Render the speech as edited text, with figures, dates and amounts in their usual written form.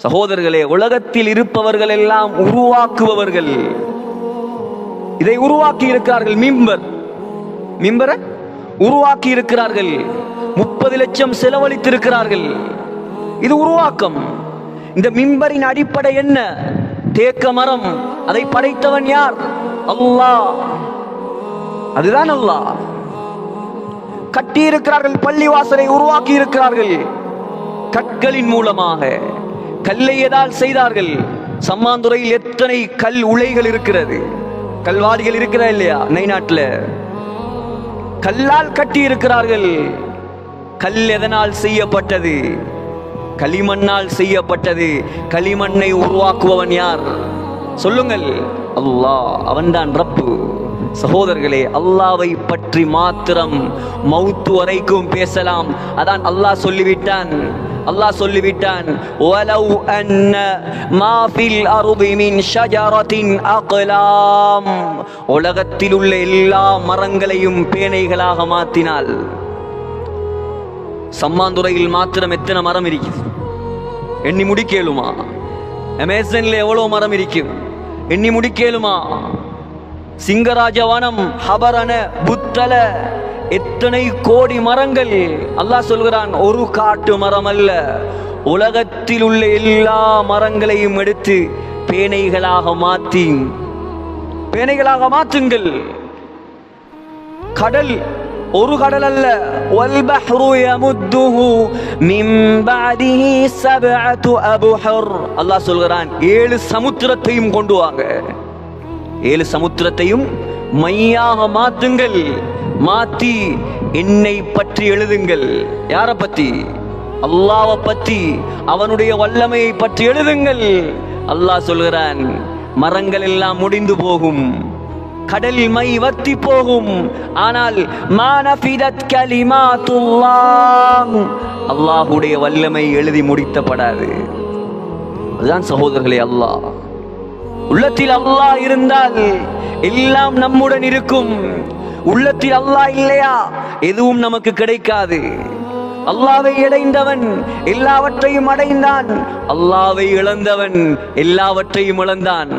சகோதரர்களே, உலகத்தில் இருப்பவர்கள் எல்லாம் உருவாக்குபவர்கள். இதை உருவாக்கி இருக்கிறார்கள். மிம்பரை உருவாக்கி இருக்கிறார்கள். 30 லட்சம் செலவழித்திருக்கிறார்கள். இது உருவாக்கம். இந்த மிம்பரின் அடிப்படை என்ன? தேக்க மரம். அதை படைத்தவன் யார்? அல்லாஹ். அதுதான் அல்லாஹ். கட்டி இருக்கிறார்கள். பள்ளிவாசலை உருவாக்கி இருக்கிறார்கள் கற்களின் மூலமாக. கல்லை எதால் செய்தார்கள்? சம்மாந்துறையில் எத்தனை கல் உலைகள் இருக்கிறது, கல்வாடிகள் இருக்கிறா இல்லையா? நைநாட்டில் கல்லால் கட்டி இருக்கிறார்கள். கல் எதனால் செய்யப்பட்டது? களிமண்ணால் செய்யப்பட்டது. களிமண்ணை உருவாக்குபவன் யார்? சொல்லுங்கள். அல்லாஹ். அவன்தான் ரப்பு. சகோதரர்களே, அல்லாவை பற்றி மாத்திரம் மௌத்து வரைக்கும் பேசலாம். அதான் அல்லாஹ் சொல்லிவிட்டான். வலவ் அன்ன மா ஃபில் அர்தி மின் ஷஜரத்தின் அக்லாம். உலகத்தில் உள்ள எல்லா மரங்களையும் பேனைகளாக மாற்றினால், சம்மாந்துறையில் மாத்திரம் எத்தனை மரம் இருக்குது? எண்ணி முடிக்கலுமா? அமேசான்ல எவ்வளவு மரம் இருக்கும்? எண்ணி முடிக்கலுமா? சிங்கராஜவனம், ஹபரண, புத்தல, எத்தனை கோடி மரங்கள். அல்லாஹ் சொல்கிறான், ஒரு காட்டு மரம் அல்ல, உலகத்தில் உள்ள எல்லா மரங்களையும் எடுத்து பேனைகளாக மாற்றுங்கள். கடல் ஒரு கடல் அல்ல. வல்பஹ்ரு யமுத்துஹு மின் பஅதிஹி சப்அத்து அபுஹர். அல்லாஹ் சொல்கிறான், 7 சமுத்திரத்தையும் கொண்டு வாங்க. 7 சமுத்திரத்தையும் மையாக மாற்றுங்கள். மாற்றி என்னை பற்றி எழுதுங்கள். யாரை பற்றி? அல்லாஹ்வை பற்றி, அவனுடைய வல்லமையை பற்றி எழுதுங்கள். அல்லாஹ் சொல்கிறான், மரங்கள் எல்லாம் முடிந்து போகும், கடல் மை வத்தி போகும், ஆனால் மா நஃபிதத் கலிமாத்துல்லாஹ், அல்லாஹ்வுடைய வல்லமை எழுதி முடிக்கப்படாது. அதுதான் சகோதரர்களே அல்லாஹ். உள்ளத்தில் அல்லாஹ் இருந்தால் எல்லாம் நம்முடன் இருக்கும். உள்ளத்தில் அல்லாஹ் இல்லையா, எதுவும் நமக்கு கிடைக்காது. அல்லாஹ்வை அடைந்தவன் எல்லாவற்றையும் அடைந்தான். அல்லாஹ்வை இழந்தவன் எல்லாவற்றையும் இழந்தான்.